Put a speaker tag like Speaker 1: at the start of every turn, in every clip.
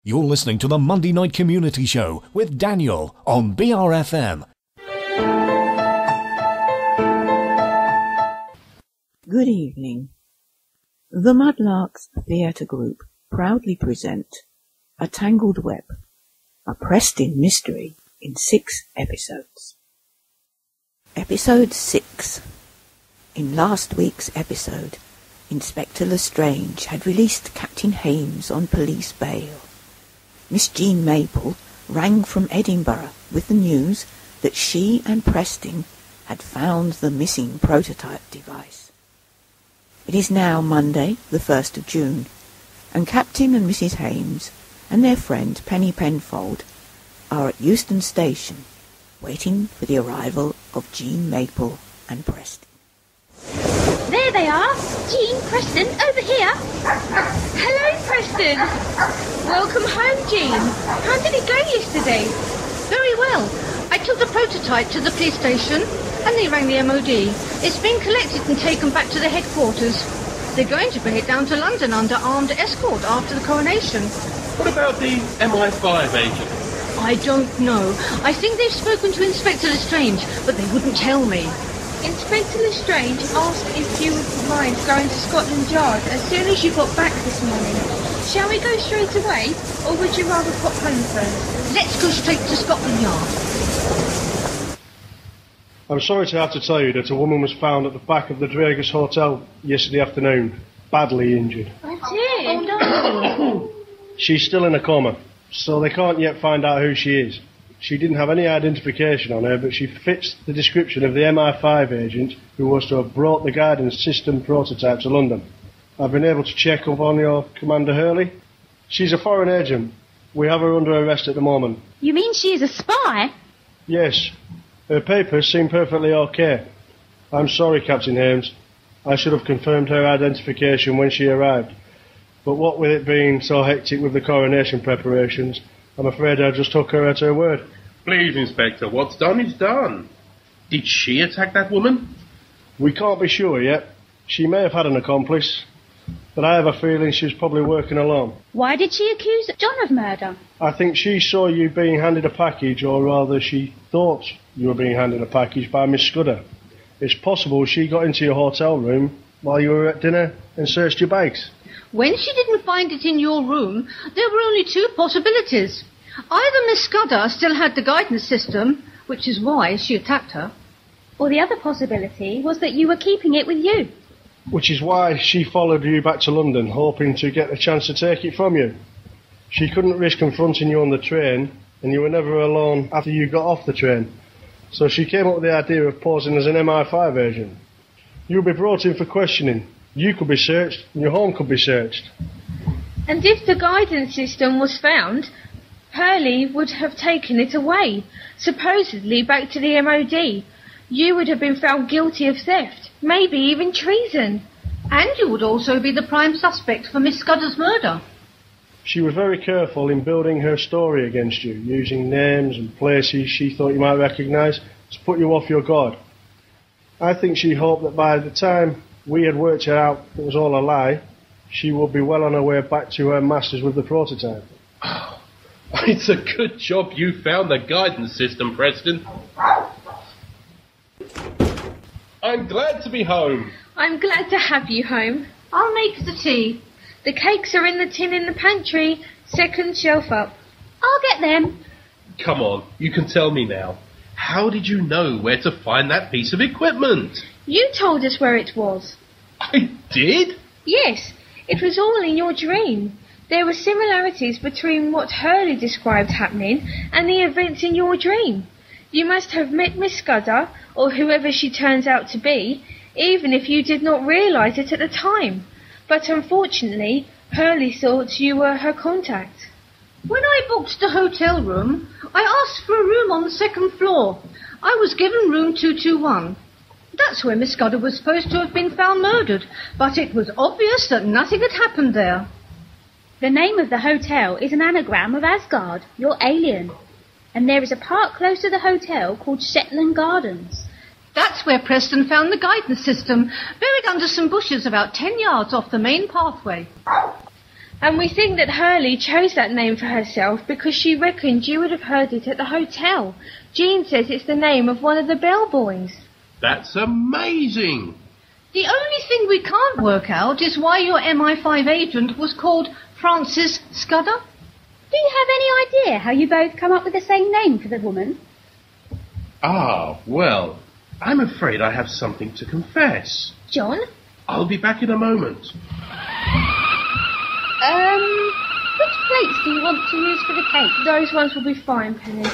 Speaker 1: You're listening to the Monday Night Community Show with Daniel on BRFM.
Speaker 2: Good evening. The Muddlarks Theatre Group proudly present A Tangled Web, a pressed-in mystery in 6 episodes. Episode 6. In last week's episode, Inspector Lestrange had released Captain Hames on police bail. Miss Jean Maple rang from Edinburgh with the news that she and Preston had found the missing prototype device. It is now Monday, the 1st of June, and Captain and Mrs. Hames and their friend Penny Penfold are at Euston Station, waiting for the arrival of Jean Maple and Preston.
Speaker 3: There they are! Jean, Preston, over here! Hello, Preston! Welcome home, Jean. How did it go yesterday? Very well. I took the prototype to the police station and they rang the MOD. It's been collected and taken back to the headquarters. They're going to bring it down to London under armed escort after the coronation.
Speaker 4: What about the MI5 agent?
Speaker 3: I don't know. I think they've spoken to Inspector Lestrange, but they wouldn't tell me.
Speaker 5: Inspector Lestrange asked if you would mind going to Scotland Yard as soon as you got back this morning. Shall we go straight away, or would you rather pop home first?
Speaker 3: Let's go straight to Scotland Yard.
Speaker 6: I'm sorry to have to tell you that a woman was found at the back of the Dragus Hotel yesterday afternoon, badly injured.
Speaker 5: Oh dear!
Speaker 3: Oh no!
Speaker 6: She's still in a coma, so they can't yet find out who she is. She didn't have any identification on her, but she fits the description of the MI5 agent who was to have brought the guidance system prototype to London. I've been able to check up on your Commander Hurley. She's a foreign agent. We have her under arrest at the moment.
Speaker 3: You mean she is a spy?
Speaker 6: Yes. Her papers seem perfectly okay. I'm sorry, Captain Hames. I should have confirmed her identification when she arrived. But what with it being so hectic with the coronation preparations, I'm afraid I just took her at her word.
Speaker 4: Please, Inspector, what's done is done. Did she attack that woman?
Speaker 6: We can't be sure yet. She may have had an accomplice, but I have a feeling she's probably working alone.
Speaker 3: Why did she accuse John of murder?
Speaker 6: I think she saw you being handed a package, or rather she thought you were being handed a package by Miss Scudder. It's possible she got into your hotel room while you were at dinner and searched your bags.
Speaker 3: When she didn't find it in your room, there were only 2 possibilities. Either Miss Scudder still had the guidance system, which is why she attacked her, or the other possibility was that you were keeping it with you.
Speaker 6: Which is why she followed you back to London, hoping to get a chance to take it from you. She couldn't risk confronting you on the train, and you were never alone after you got off the train. So she came up with the idea of posing as an MI5 agent. You'll be brought in for questioning. You could be searched, and your home could be searched.
Speaker 5: And if the guidance system was found, Hurley would have taken it away, supposedly back to the MOD. You would have been found guilty of theft, maybe even treason.
Speaker 3: And you would also be the prime suspect for Miss Scudder's murder.
Speaker 6: She was very careful in building her story against you, using names and places she thought you might recognise to put you off your guard. I think she hoped that by the time we had worked it out it was all a lie, she would be well on her way back to her masters with the prototype.
Speaker 4: Oh, it's a good job you found the guidance system, Preston. I'm glad to be home.
Speaker 5: I'm glad to have you home.
Speaker 3: I'll make the tea.
Speaker 5: The cakes are in the tin in the pantry, 2nd shelf up.
Speaker 3: I'll get them.
Speaker 4: Come on, you can tell me now. How did you know where to find that piece of equipment?
Speaker 5: You told us where it was.
Speaker 4: I did?
Speaker 5: Yes, it was all in your dream. There were similarities between what Hurley described happening and the events in your dream. You must have met Miss Scudder, or whoever she turns out to be, even if you did not realise it at the time. But unfortunately, Hurley thought you were her contact.
Speaker 3: When I booked the hotel room, I asked for a room on the 2nd floor. I was given room 221. That's where Miss Scudder was supposed to have been found murdered, but it was obvious that nothing had happened there.
Speaker 7: The name of the hotel is an anagram of Asgard, your alien. And there is a park close to the hotel called Shetland Gardens.
Speaker 3: That's where Preston found the guidance system, buried under some bushes about 10 yards off the main pathway.
Speaker 5: And we think that Hurley chose that name for herself because she reckoned you would have heard it at the hotel. Jean says it's the name of one of the bellboys.
Speaker 4: That's amazing!
Speaker 8: The only thing we can't work out is why your MI5 agent was called Francis Scudder.
Speaker 7: Do you have any idea how you both come up with the same name for the woman?
Speaker 4: Ah, well, I'm afraid I have something to confess.
Speaker 5: John?
Speaker 4: I'll be back in a moment.
Speaker 7: Which plates do you want to use for the cake?
Speaker 5: Those ones will be fine, Penny.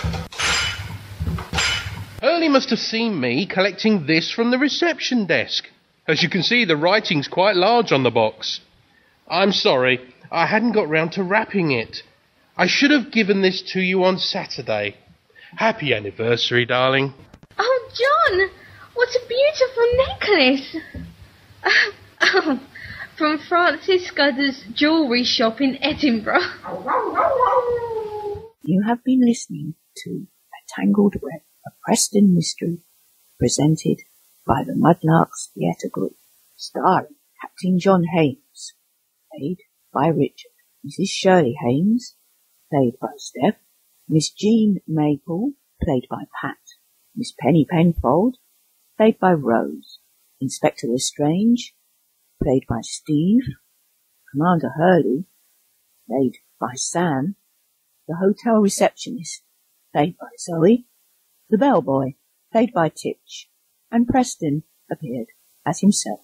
Speaker 4: Hurley must have seen me collecting this from the reception desk. As you can see, the writing's quite large on the box. I'm sorry, I hadn't got round to wrapping it. I should have given this to you on Saturday. Happy anniversary, darling.
Speaker 5: Oh, John! What a beautiful necklace! From Francis Scudder's jewellery shop in Edinburgh.
Speaker 2: You have been listening to A Tangled Web, a Preston mystery, presented by the Muddlarks Theatre Group, starring Captain John Hames, played by Richard, Mrs. Shirley Hames, played by Steph, Miss Jean Maple, played by Pat, Miss Penny Penfold, played by Rose, Inspector Lestrange, played by Steve, Commander Hurley, played by Sam, the hotel receptionist, played by Zoe, the bellboy, played by Titch, and Preston appeared as himself.